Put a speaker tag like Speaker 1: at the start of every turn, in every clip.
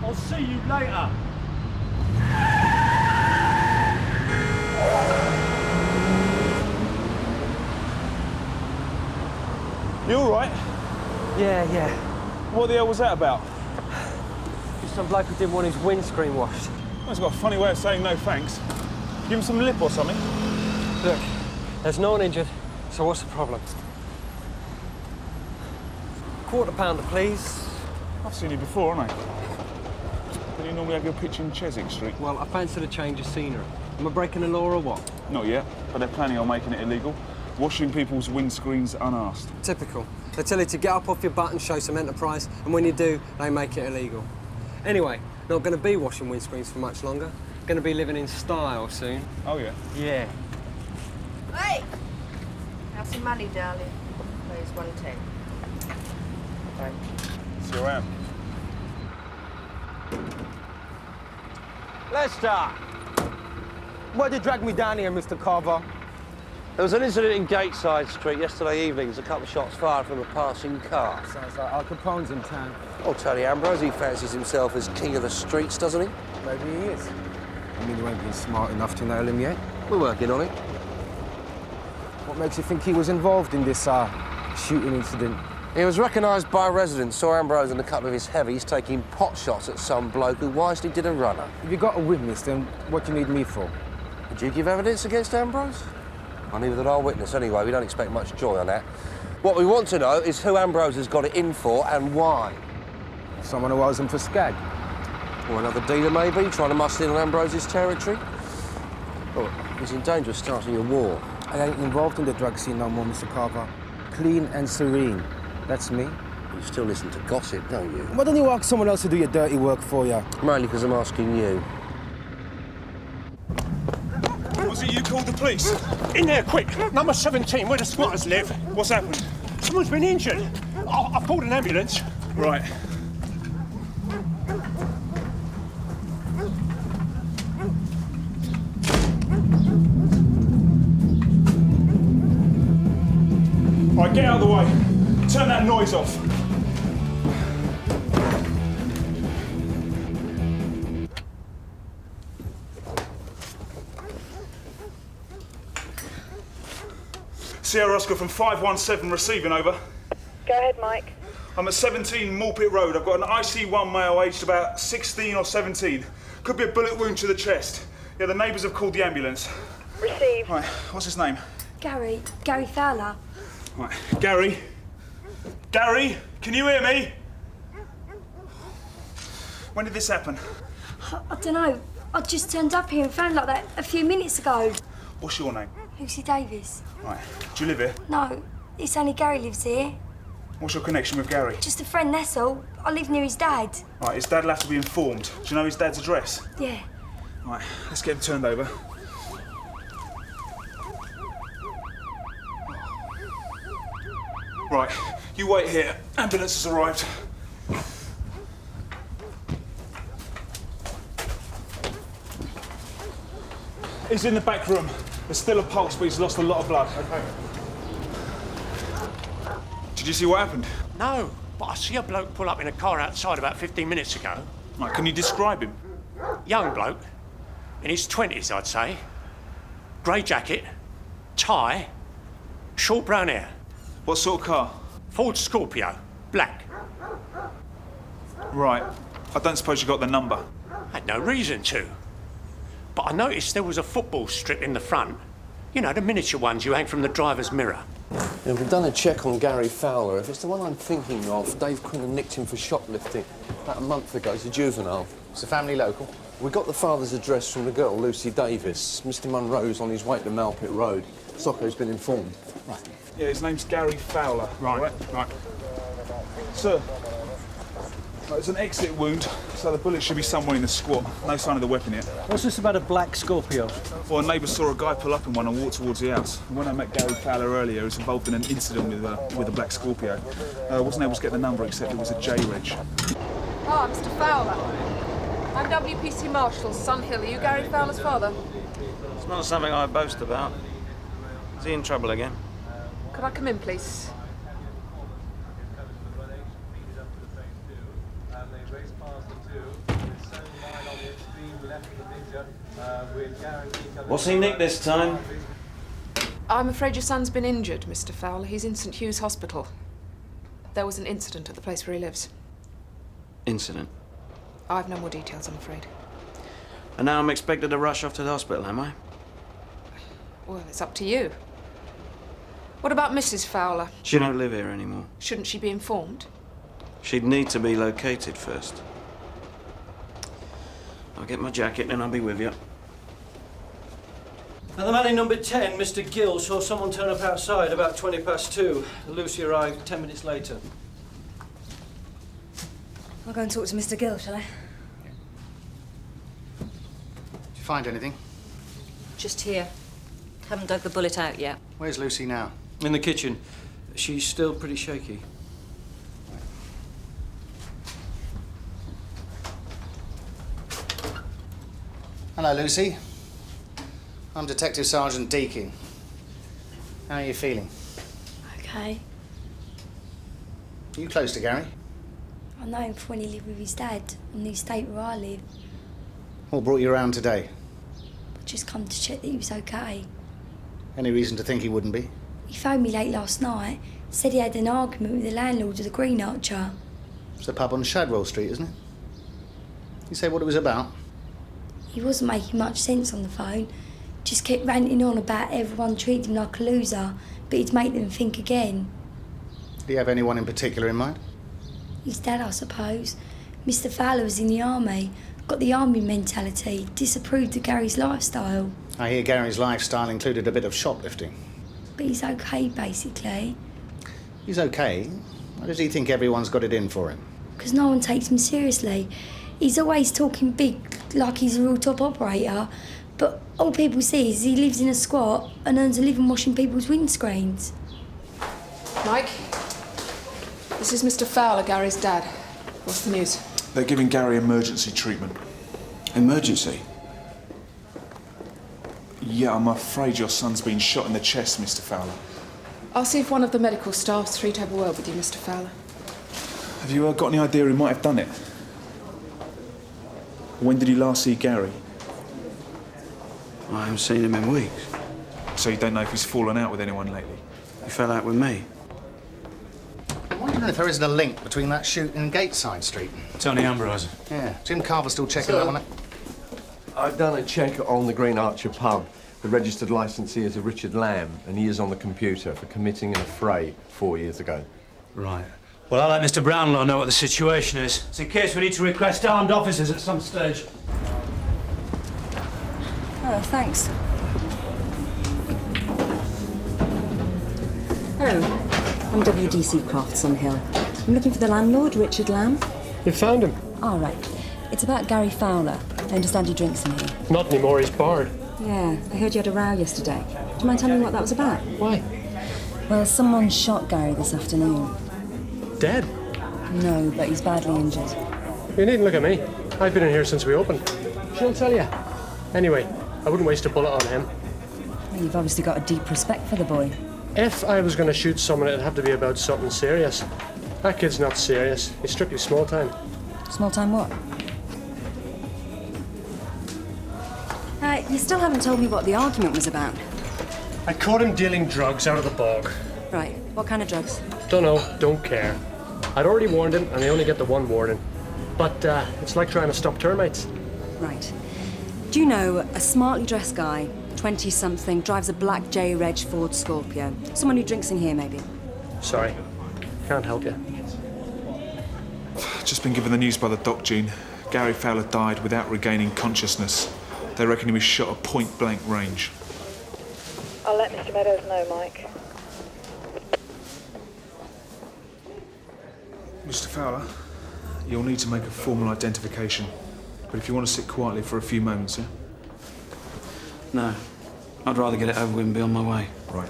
Speaker 1: I'll see you later.
Speaker 2: You all right?
Speaker 3: Yeah.
Speaker 2: What the hell was that about?
Speaker 3: Just some bloke who didn't want his windscreen washed.
Speaker 2: He's got a funny way of saying no thanks. Give him some lip or something.
Speaker 3: Look, there's no one injured, so what's the problem? £quarter pounder, please.
Speaker 2: I've seen you before, haven't I? Don't you normally have your pitch in Cheswick Street?
Speaker 3: Well, I fancied a change of scenery. Am I breaking the law or what?
Speaker 2: Not yet, but they're planning on making it illegal. Washing people's windscreens unasked.
Speaker 3: Typical. They tell you to get up off your butt and show some enterprise, and when you do, they make it illegal. Anyway, not going to be washing windscreens for much longer. Going to be living in style soon.
Speaker 2: Oh, yeah?
Speaker 3: Yeah.
Speaker 4: Hey! Have some money, darling. There's 110. Thank you.
Speaker 2: See you around.
Speaker 5: Lester! Why'd you drag me down here, Mr. Carver?
Speaker 6: There was an incident in Gateside Street yesterday evening. There's a couple of shots fired from a passing car.
Speaker 5: Sounds like Al Capone's in town.
Speaker 6: Oh, Tony Ambrose, he fancies himself as king of the streets, doesn't he?
Speaker 5: Maybe he is. I mean, you ain't been smart enough to nail him yet.
Speaker 6: We're working on it.
Speaker 5: What makes you think he was involved in this shooting incident?
Speaker 6: He was recognised by residents, saw Ambrose and a couple of his heavies taking pot shots at some bloke who wisely did a runner.
Speaker 5: If you got a witness, then what do you need me for?
Speaker 6: Did you give evidence against Ambrose? Well, neither did our witness anyway. We don't expect much joy on that. What we want to know is who Ambrose has got it in for and why.
Speaker 5: Someone who owes him for skag.
Speaker 6: Or another dealer, maybe, trying to muscle in on Ambrose's territory. Oh, he's in danger of starting a war.
Speaker 5: I ain't involved in the drug scene no more, Mr. Carver. Clean and serene. That's me.
Speaker 6: You still listen to gossip, don't you?
Speaker 5: Why don't you ask someone else to do your dirty work for you?
Speaker 6: Mainly because I'm asking you.
Speaker 2: Was it you called the police?
Speaker 1: In there, quick! Number 17, where the squatters live.
Speaker 2: What's happened?
Speaker 1: Someone's been injured. I've called an ambulance.
Speaker 2: Right. Right, get out of the way. Turn that noise off. Sierra Oscar from 517 receiving, over.
Speaker 4: Go ahead, Mike.
Speaker 2: I'm at 17 Mulpit Road. I've got an IC1 male aged about 16 or 17. Could be a bullet wound to the chest. Yeah, the neighbours have called the ambulance.
Speaker 4: Received.
Speaker 2: Right, what's his name?
Speaker 7: Gary Fowler.
Speaker 2: Right, Gary, can you hear me? When did this happen?
Speaker 7: I don't know. I just turned up here and found like that a few minutes ago.
Speaker 2: What's your name?
Speaker 7: Lucy Davis.
Speaker 2: Right, do you live here?
Speaker 7: No, it's only Gary lives here.
Speaker 2: What's your connection with Gary?
Speaker 7: Just a friend, that's all. I live near his dad.
Speaker 2: Right, his dad will have to be informed. Do you know his dad's address?
Speaker 7: Yeah.
Speaker 2: Right, let's get him turned over. Right, you wait here. Ambulance has arrived. He's in the back room. There's still a pulse, but he's lost a lot of blood. Okay. Did you see what happened?
Speaker 1: No, but I see a bloke pull up in a car outside about 15 minutes ago.
Speaker 2: Right, can you describe him?
Speaker 1: Young bloke, in his 20s, I'd say. Grey jacket, tie, short brown hair.
Speaker 2: What sort of car?
Speaker 1: Ford Scorpio, black.
Speaker 2: Right. I don't suppose you got the number.
Speaker 1: Had no reason to. But I noticed there was a football strip in the front. You know, the miniature ones you hang from the driver's mirror.
Speaker 6: Yeah, we've done a check on Gary Fowler. If it's the one I'm thinking of, Dave Quinn nicked him for shoplifting about a month ago. He's a juvenile.
Speaker 8: It's a family local.
Speaker 6: We got the father's address from the girl, Lucy Davis. Mr. Munro's on his way to Malpit Road. Socko's been informed.
Speaker 8: Right.
Speaker 2: Yeah, his name's Gary Fowler. Right. Sir, there's an exit wound, so the bullet should be somewhere in the squat. No sign of the weapon yet.
Speaker 9: What's this about a black Scorpio?
Speaker 2: Well, a neighbour saw a guy pull up in one and walk towards the house. And when I met Gary Fowler earlier, he was involved in an incident with a black Scorpio. Wasn't able to get the number, except it was a J-reg.
Speaker 4: Ah, Mr. Fowler. I'm WPC Marshal, Sun Hill. Are you Gary Fowler's father?
Speaker 8: It's not something I boast about. Is he in trouble again?
Speaker 4: Could I come in, please?
Speaker 8: What's he nicked this time?
Speaker 4: I'm afraid your son's been injured, Mr. Fowler. He's in St. Hugh's Hospital. There was an incident at the place where he lives.
Speaker 8: Incident.
Speaker 4: I've no more details, I'm afraid.
Speaker 8: And now I'm expected to rush off to the hospital, am I?
Speaker 4: Well, it's up to you. What about Mrs. Fowler?
Speaker 8: She don't live here anymore.
Speaker 4: Shouldn't she be informed?
Speaker 8: She'd need to be located first. I'll get my jacket and I'll be with you.
Speaker 9: And the man in number 10, Mr. Gill, saw someone turn up outside about 2:20. Lucy arrived 10 minutes later.
Speaker 10: I'll go and talk to Mr. Gill, shall I?
Speaker 11: Did you find anything?
Speaker 10: Just here. Haven't dug the bullet out yet.
Speaker 11: Where's Lucy now?
Speaker 9: In the kitchen. She's still pretty shaky.
Speaker 11: Hello, Lucy. I'm Detective Sergeant Deakin. How are you feeling?
Speaker 7: Okay.
Speaker 11: Are you close to Gary?
Speaker 7: I know him from when he lived with his dad on the estate where I live.
Speaker 11: What brought you around today?
Speaker 7: I just come to check that he was okay.
Speaker 11: Any reason to think he wouldn't be?
Speaker 7: He phoned me late last night, said he had an argument with the landlord of the Green Archer.
Speaker 11: It's the pub on Shadwell Street, isn't it? You say what it was about?
Speaker 7: He wasn't making much sense on the phone. Just kept ranting on about everyone treating him like a loser, but he'd make them think again.
Speaker 11: Did he have anyone in particular in mind?
Speaker 7: His dad, I suppose. Mr. Fowler was in the army, got the army mentality, disapproved of Gary's lifestyle.
Speaker 11: I hear Gary's lifestyle included a bit of shoplifting.
Speaker 7: But he's okay, basically.
Speaker 11: He's okay. Why does he think everyone's got it in for him?
Speaker 7: Because no one takes him seriously. He's always talking big, like he's a real top operator, but all people see is he lives in a squat and earns a living washing people's windscreens.
Speaker 4: Mike, this is Mr. Fowler, Gary's dad. What's the news?
Speaker 2: They're giving Gary emergency treatment.
Speaker 8: Emergency?
Speaker 2: Yeah, I'm afraid your son's been shot in the chest, Mr. Fowler.
Speaker 4: I'll see if one of the medical staff's free to have a word with you, Mr. Fowler.
Speaker 2: Have you got any idea who might have done it? When did you last see Gary?
Speaker 8: I haven't seen him in weeks.
Speaker 2: So you don't know if he's fallen out with anyone lately?
Speaker 8: He fell out with me.
Speaker 11: I'm wondering if there isn't a link between that shooting and Gateside Street.
Speaker 12: Tony Ambrose.
Speaker 11: Yeah. Jim Carver still checking that one out?
Speaker 6: I've done a check on the Green Archer pub. The registered licensee is a Richard Lamb, and he is on the computer for committing an affray 4 years ago.
Speaker 12: Right. Well, I'll let Mr. Brownlow know what the situation is. It's in case we need to request armed officers at some stage.
Speaker 10: Oh, thanks. Hello. I'm WDC Croft, Hill. I'm looking for the landlord, Richard Lamb.
Speaker 3: You found him?
Speaker 10: All right. It's about Gary Fowler. I understand he drinks in here.
Speaker 3: Not anymore, he's barred.
Speaker 10: Yeah, I heard you had a row yesterday. Do you mind telling me what that was about?
Speaker 3: Why?
Speaker 10: Well, someone shot Gary this afternoon.
Speaker 3: Dead?
Speaker 10: No, but he's badly injured.
Speaker 3: You needn't look at me. I've been in here since we opened. She'll tell you. Anyway, I wouldn't waste a bullet on him.
Speaker 10: Well, you've obviously got a deep respect for the boy.
Speaker 3: If I was going to shoot someone, it'd have to be about something serious. That kid's not serious. He's strictly small time.
Speaker 10: Small time what? You still haven't told me what the argument was about.
Speaker 3: I caught him dealing drugs out of the bog.
Speaker 10: Right. What kind of drugs?
Speaker 3: Don't know, don't care. I'd already warned him, and I only get the one warning. But it's like trying to stop termites.
Speaker 10: Right. Do you know a smartly dressed guy, 20-something, drives a black J-Reg Ford Scorpio? Someone who drinks in here, maybe?
Speaker 3: Sorry. Can't help you.
Speaker 2: Just been given the news by the doc, Gene. Gary Fowler died without regaining consciousness. They reckon he was shot at point-blank range.
Speaker 13: I'll let Mr. Meadows know, Mike.
Speaker 2: Mr. Fowler, you'll need to make a formal identification. But if you want to sit quietly for a few moments, yeah?
Speaker 8: No. I'd rather get it over with and be on my way.
Speaker 2: Right.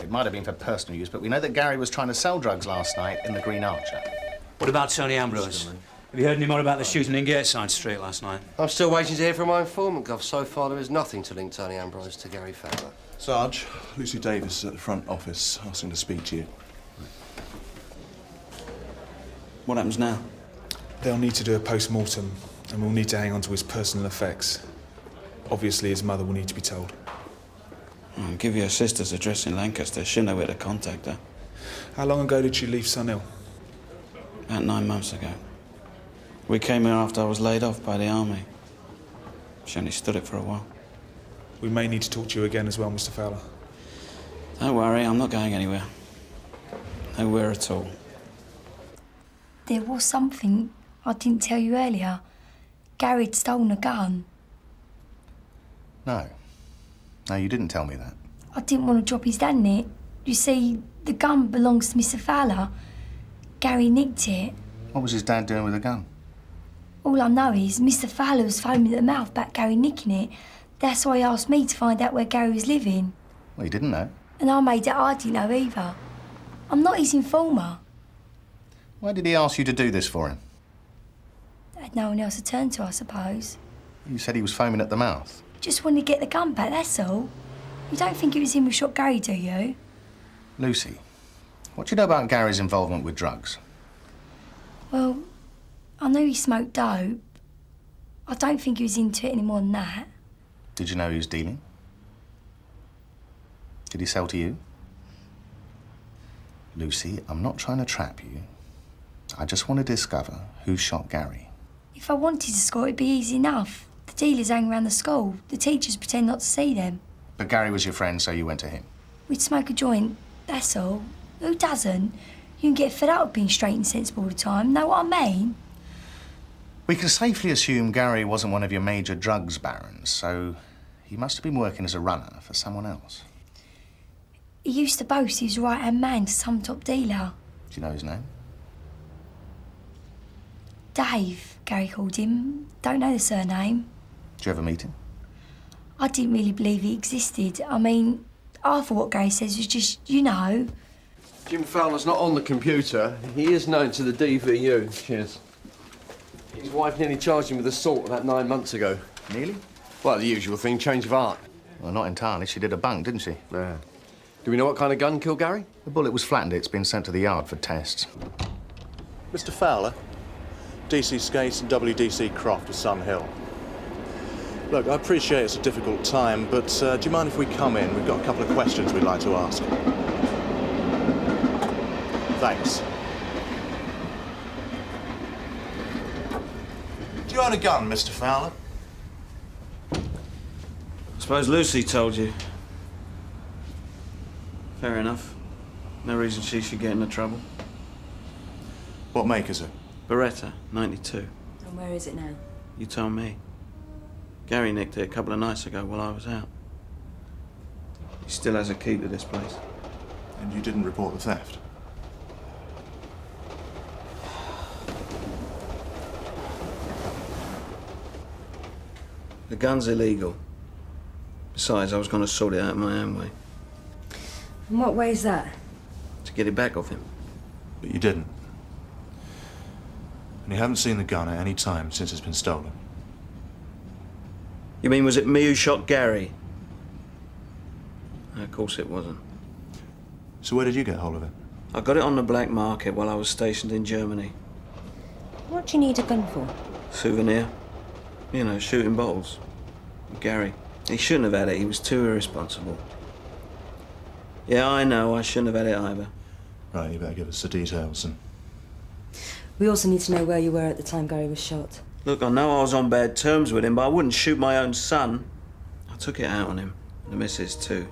Speaker 11: It might have been for personal use, but we know that Gary was trying to sell drugs last night in the Green Archer.
Speaker 12: What about Tony Ambrose? Have you heard any more about the shooting in Gateside Street last night?
Speaker 6: I'm still waiting to hear from my informant, Gov. So far, there is nothing to link Tony Ambrose to Gary Fowler.
Speaker 14: Sarge, Lucy Davis is at the front office, asking to speak to you. What happens now?
Speaker 2: They'll need to do a post-mortem, and we'll need to hang on to his personal effects. Obviously, his mother will need to be told.
Speaker 14: I'll give you her sister's address in Lancaster. She'll know where to contact her.
Speaker 2: How long ago did she leave Scannell?
Speaker 14: About 9 months ago. We came here after I was laid off by the army. She only stood it for a while.
Speaker 2: We may need to talk to you again as well, Mr. Fowler.
Speaker 14: Don't worry, I'm not going anywhere. Nowhere at all.
Speaker 7: There was something I didn't tell you earlier. Gary'd stolen a gun.
Speaker 11: No. No, you didn't tell me that.
Speaker 7: I didn't want to drop his dad in it. You see, the gun belongs to Mr. Fowler. Gary nicked it.
Speaker 11: What was his dad doing with the gun?
Speaker 7: All I know is Mr. Fowler was foaming at the mouth about Gary nicking it. That's why he asked me to find out where Gary was living.
Speaker 11: Well, he didn't know.
Speaker 7: And I made it I didn't know either. I'm not his informer.
Speaker 11: Why did he ask you to do this for him?
Speaker 7: I had no one else to turn to, I suppose.
Speaker 11: You said he was foaming at the mouth.
Speaker 7: Just wanted to get the gun back, that's all. You don't think it was him who shot Gary, do you?
Speaker 11: Lucy, what do you know about Gary's involvement with drugs?
Speaker 7: Well, I knew he smoked dope. I don't think he was into it any more than that.
Speaker 11: Did you know he was dealing? Did he sell to you? Lucy, I'm not trying to trap you. I just want to discover who shot Gary.
Speaker 7: If I wanted to score, it'd be easy enough. The dealers hang around the school. The teachers pretend not to see them.
Speaker 11: But Gary was your friend, so you went to him.
Speaker 7: We'd smoke a joint, that's all. Who doesn't? You can get fed up with being straight and sensible all the time, know what I mean?
Speaker 11: We can safely assume Gary wasn't one of your major drugs barons, so he must have been working as a runner for someone else.
Speaker 7: He used to boast he was right-hand man to some top dealer.
Speaker 11: Do you know his name?
Speaker 7: Dave, Gary called him. Don't know the surname.
Speaker 11: Did you ever meet him?
Speaker 7: I didn't really believe he existed. I mean, half of what Gary says was just, you know.
Speaker 15: Jim Fowler's not on the computer. He is known to the DVU. Cheers. His wife nearly charged him with assault about 9 months ago.
Speaker 11: Nearly?
Speaker 15: Well, the usual thing, change of heart.
Speaker 11: Well, not entirely. She did a bunk, didn't she?
Speaker 15: Yeah. Do we know what kind of gun killed Gary?
Speaker 11: The bullet was flattened. It's been sent to the yard for tests.
Speaker 16: Mr. Fowler, DC Skates and WDC Croft of Sun Hill. Look, I appreciate it's a difficult time, but do you mind if we come in? We've got a couple of questions we'd like to ask. Thanks. Do you own a gun, Mr. Fowler?
Speaker 14: I suppose Lucy told you. Fair enough. No reason she should get into trouble.
Speaker 16: What make is it?
Speaker 14: Beretta, 92.
Speaker 10: And where is it now?
Speaker 14: You tell me. Gary nicked it a couple of nights ago while I was out. He still has a key to this place.
Speaker 16: And you didn't report the theft?
Speaker 14: The gun's illegal. Besides, I was going to sort it out my own way.
Speaker 10: In what way is that?
Speaker 14: To get it back off him.
Speaker 16: But you didn't. And you haven't seen the gun at any time since it's been stolen.
Speaker 14: You mean, was it me who shot Gary? No, of course it wasn't.
Speaker 16: So where did you get hold of it?
Speaker 14: I got it on the black market while I was stationed in Germany.
Speaker 10: What do you need a gun for?
Speaker 14: Souvenir. You know, shooting bottles. Gary. He shouldn't have had it. He was too irresponsible. Yeah, I know. I shouldn't have had it either.
Speaker 16: Right, you better give us the details and...
Speaker 10: We also need to know where you were at the time Gary was shot.
Speaker 14: Look, I know I was on bad terms with him, but I wouldn't shoot my own son. I took it out on him. The missus, too.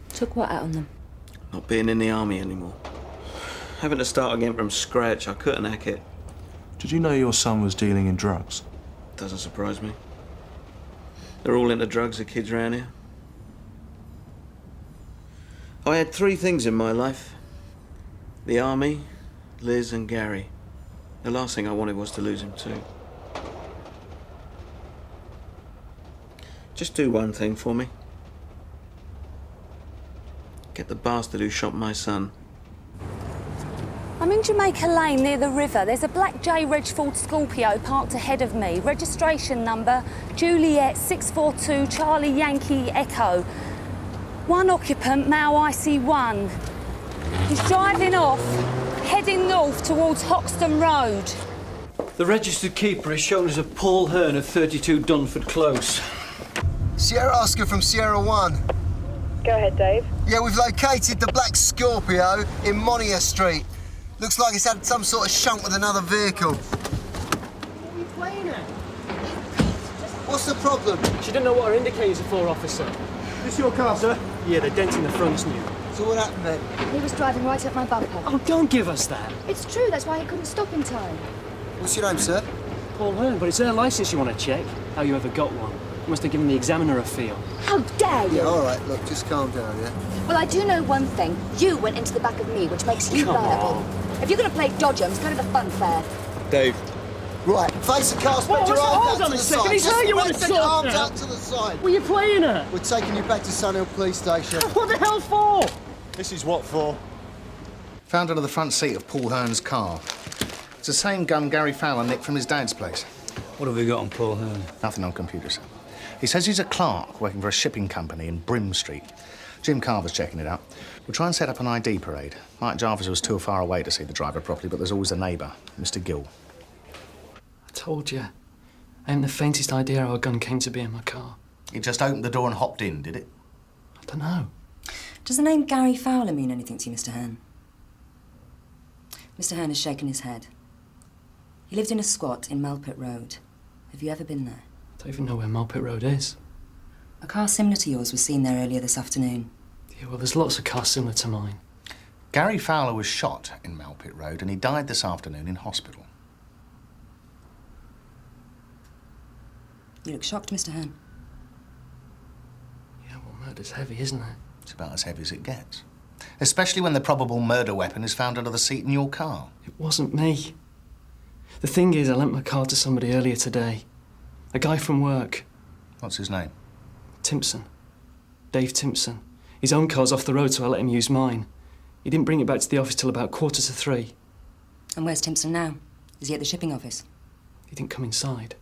Speaker 10: Took what out on them?
Speaker 14: Not being in the army anymore. Having to start again from scratch, I couldn't hack it.
Speaker 16: Did you know your son was dealing in drugs?
Speaker 14: Doesn't surprise me. They're all into drugs, the kids around here. I had 3 things in my life. The army, Liz and Gary. The last thing I wanted was to lose him too. Just do one thing for me. Get the bastard who shot my son.
Speaker 17: I'm in Jamaica Lane near the river. There's a black J Reg Ford Scorpio parked ahead of me. Registration number Juliet 642 Charlie Yankee Echo. 1 occupant, male IC1. He's driving off, heading north towards Hoxton Road.
Speaker 9: The registered keeper has shown us a Paul Hearn of 32 Dunford Close.
Speaker 18: Sierra Oscar from Sierra 1.
Speaker 13: Go ahead, Dave.
Speaker 18: Yeah, we've located the black Scorpio in Monier Street. Looks like it's had some sort of shunt with another vehicle.
Speaker 3: What are you playing at?
Speaker 18: What's the problem?
Speaker 3: She didn't know what her indicators are for, officer.
Speaker 2: This your car, sir?
Speaker 3: Yeah, the dent in the front's new.
Speaker 18: So what happened then?
Speaker 19: He was driving right up my bumper.
Speaker 3: Oh, don't give us that.
Speaker 19: It's true, that's why he couldn't stop in time.
Speaker 18: What's your name, sir?
Speaker 3: Paul Hearn, but it's her licence you want to check. How you ever got one. You must have given the examiner a feel.
Speaker 19: How dare you!
Speaker 18: Yeah, all right, look, just calm down, yeah?
Speaker 19: Well, I do know one thing. You went into the back of me, which makes you
Speaker 3: Come
Speaker 19: liable.
Speaker 3: on.
Speaker 19: If you're going to play dodger, it's kind of a fun fair.
Speaker 2: Dave.
Speaker 18: Right, face the car, spread your arms out to the side.
Speaker 3: Hold on a second, he's hurt you on the
Speaker 18: Spread your arms
Speaker 3: now.
Speaker 18: out to the side.
Speaker 3: What are you playing at?
Speaker 18: We're taking you back to Sunhill Police Station.
Speaker 3: What the hell for?
Speaker 16: This is what for?
Speaker 11: Found under the front seat of Paul Hearn's car. It's the same gun Gary Fowler nicked from his dad's place.
Speaker 12: What have we got on Paul Hearn?
Speaker 11: Nothing on computer, sir. He says he's a clerk working for a shipping company in Brim Street. Jim Carver's checking it out. We'll try and set up an ID parade. Mike Jarvis was too far away to see the driver properly, but there's always a neighbour, Mr. Gill.
Speaker 3: I told you. I haven't the faintest idea how a gun came to be in my car.
Speaker 11: It just opened the door and hopped in, did it?
Speaker 3: I don't know.
Speaker 10: Does the name Gary Fowler mean anything to you, Mr. Hearn? Mr. Hearn has shaken his head. He lived in a squat in Malpit Road. Have you ever been there?
Speaker 3: I don't even know where Malpit Road is.
Speaker 10: A car similar to yours was seen there earlier this afternoon.
Speaker 3: Yeah, well, there's lots of cars similar to mine.
Speaker 11: Gary Fowler was shot in Malpit Road and he died this afternoon in hospital.
Speaker 10: You look shocked, Mr. Hearn.
Speaker 3: Yeah, well, murder's heavy, isn't it?
Speaker 11: It's about as heavy as it gets. Especially when the probable murder weapon is found under the seat in your car.
Speaker 3: It wasn't me. The thing is, I lent my car to somebody earlier today. A guy from work.
Speaker 11: What's his name?
Speaker 3: Timpson. Dave Timpson. His own car's off the road, so I let him use mine. He didn't bring it back to the office till about 2:45.
Speaker 10: And where's Timpson now? Is he at the shipping office?
Speaker 3: He didn't come inside.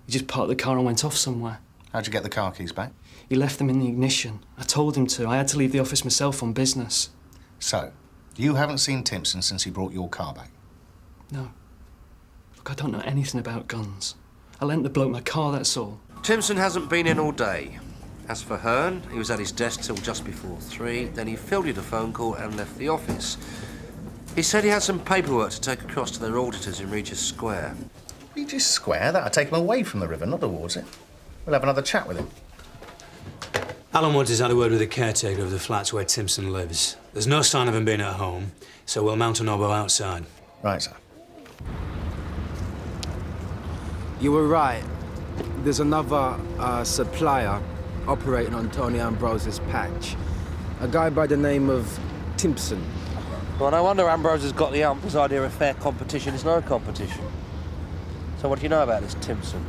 Speaker 3: He just parked the car and went off somewhere.
Speaker 11: How'd you get the car keys back?
Speaker 3: He left them in the ignition. I told him to. I had to leave the office myself on business.
Speaker 11: So, you haven't seen Timpson since he brought your car back?
Speaker 3: No. Look, I don't know anything about guns. I lent the bloke my car, that's all.
Speaker 6: Timpson hasn't been in all day. As for Hearn, he was at his desk till just before 3, then he fielded a phone call and left the office. He said he had some paperwork to take across to their auditors in Regis Square.
Speaker 11: Regis Square? That'll take him away from the river, not towards it. We'll have another chat with him.
Speaker 12: Alan Woods has had a word with the caretaker of the flats where Timpson lives. There's no sign of him being at home, so we'll mount an oboe outside.
Speaker 11: Right, sir.
Speaker 5: You were right. There's another supplier operating on Tony Ambrose's patch. A guy by the name of Timpson.
Speaker 6: Well, no wonder Ambrose has got the ump's idea of fair competition is no competition. So what do you know about this Timpson?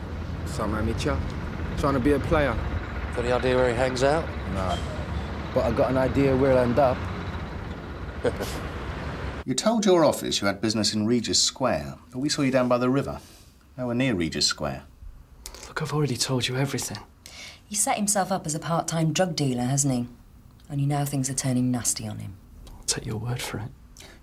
Speaker 5: Some amateur. Trying to be a player.
Speaker 6: Got any idea where he hangs out?
Speaker 5: No. But I got an idea where he'll end up.
Speaker 11: You told your office you had business in Regis Square, but we saw you down by the river. Nowhere near Regis Square.
Speaker 3: Look, I've already told you everything.
Speaker 10: He set himself up as a part-time drug dealer, hasn't he? Only now things are turning nasty on him.
Speaker 3: I'll take your word for it.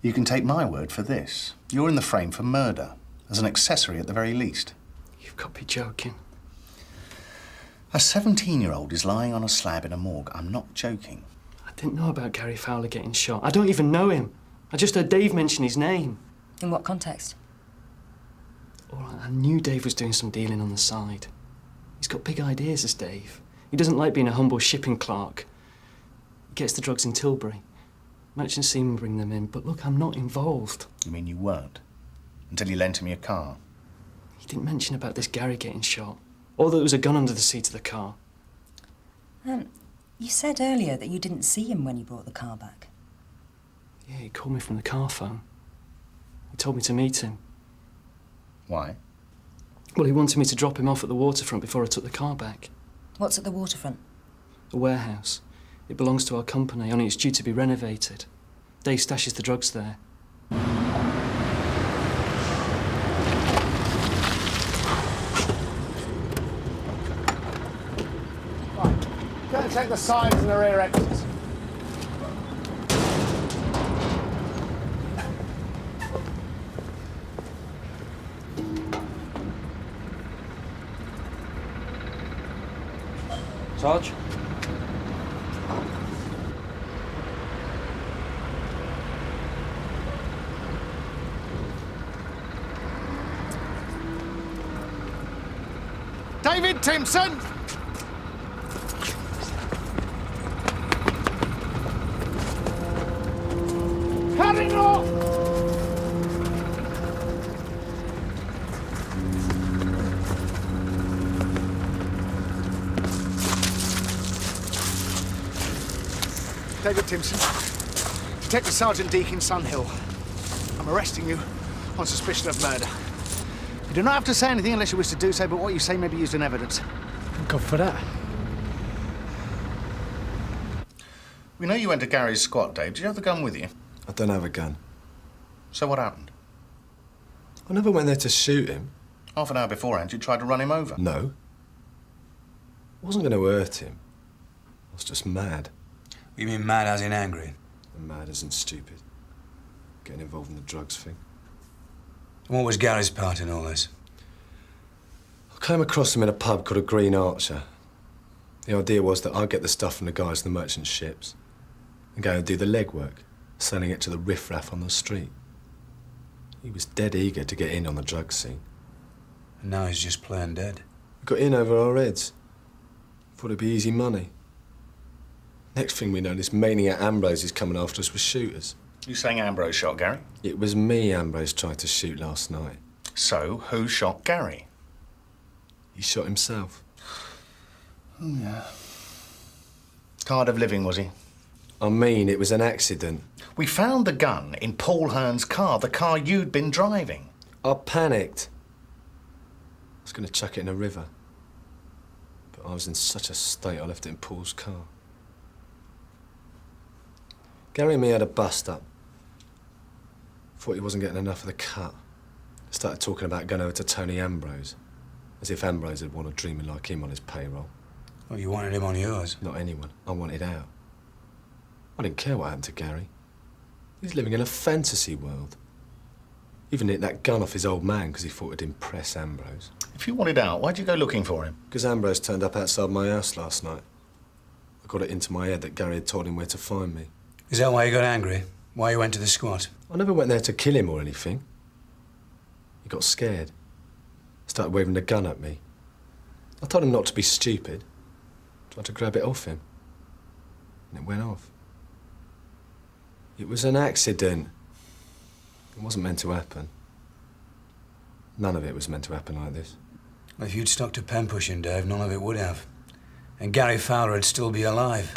Speaker 11: You can take my word for this. You're in the frame for murder, as an accessory at the very least.
Speaker 3: You've got to be joking.
Speaker 11: A 17-year-old is lying on a slab in a morgue. I'm not joking.
Speaker 3: I didn't know about Gary Fowler getting shot. I don't even know him. I just heard Dave mention his name.
Speaker 10: In what context?
Speaker 3: All right, I knew Dave was doing some dealing on the side. He's got big ideas, this Dave. He doesn't like being a humble shipping clerk. He gets the drugs in Tilbury. Merchant seamen bring them in, but look, I'm not involved.
Speaker 11: You mean you weren't? Until you lent him your car?
Speaker 3: He didn't mention about this Gary getting shot, or that there was a gun under the seat of the car.
Speaker 10: You said earlier that you didn't see him when you brought the car back.
Speaker 3: Yeah, he called me from the car phone. He told me to meet him.
Speaker 11: Why?
Speaker 3: Well, he wanted me to drop him off at the waterfront before I took the car back.
Speaker 10: What's at the waterfront?
Speaker 3: A warehouse. It belongs to our company, only it's due to be renovated. Dave stashes the drugs there.
Speaker 5: Right. Gonna check the sides and the rear exits.
Speaker 8: Sarge?
Speaker 11: David Timpson! Cutting off! David Timpson, Detective Sergeant Deakin, Sunhill. I'm arresting you on suspicion of murder. You do not have to say anything unless you wish to do so, but what you say may be used in evidence.
Speaker 15: God for that.
Speaker 11: We know you went to Gary's squat, Dave. Did you have the gun with you?
Speaker 15: I don't have a gun.
Speaker 11: So what happened?
Speaker 15: I never went there to shoot him.
Speaker 11: Half an hour beforehand, you tried to run him over.
Speaker 15: No. I wasn't going to hurt him. I was just mad.
Speaker 12: You mean mad as in angry?
Speaker 15: And mad as in stupid. Getting involved in the drugs thing.
Speaker 12: What was Gary's part in all this?
Speaker 15: I came across him in a pub called a Green Archer. The idea was that I'd get the stuff from the guys in the merchant ships and go and do the legwork, selling it to the riffraff on the street. He was dead eager to get in on the drug scene.
Speaker 12: And now he's just plain dead.
Speaker 15: We got in over our heads. Thought it'd be easy money. Next thing we know, this maniac Ambrose is coming after us with shooters.
Speaker 11: You saying Ambrose shot Gary?
Speaker 15: It was me Ambrose tried to shoot last night.
Speaker 11: So, who shot Gary?
Speaker 15: He shot himself.
Speaker 11: Oh, yeah. Tired of living, was he?
Speaker 15: I mean, it was an accident.
Speaker 11: We found the gun in Paul Hearn's car, the car you'd been driving.
Speaker 15: I panicked. I was going to chuck it in a river. But I was in such a state I left it in Paul's car. Gary and me had a bust-up. Thought he wasn't getting enough of the cut. Started talking about going over to Tony Ambrose. As if Ambrose had wanted dreaming like him on his payroll.
Speaker 12: Well, you wanted him on yours?
Speaker 15: Not anyone. I wanted out. I didn't care what happened to Gary. He's living in a fantasy world. Even nicked that gun off his old man because he thought it'd impress Ambrose.
Speaker 11: If you wanted out, why'd you go looking for him?
Speaker 15: Because Ambrose turned up outside my house last night. I got it into my head that Gary had told him where to find me.
Speaker 12: Is that why you got angry? Why you went to the squat?
Speaker 15: I never went there to kill him or anything. He got scared. Started waving the gun at me. I told him not to be stupid. Tried to grab it off him. And it went off. It was an accident. It wasn't meant to happen. None of it was meant to happen like this.
Speaker 12: Well, if you'd stuck to pen pushing, Dave, none of it would have. And Gary Fowler would still be alive.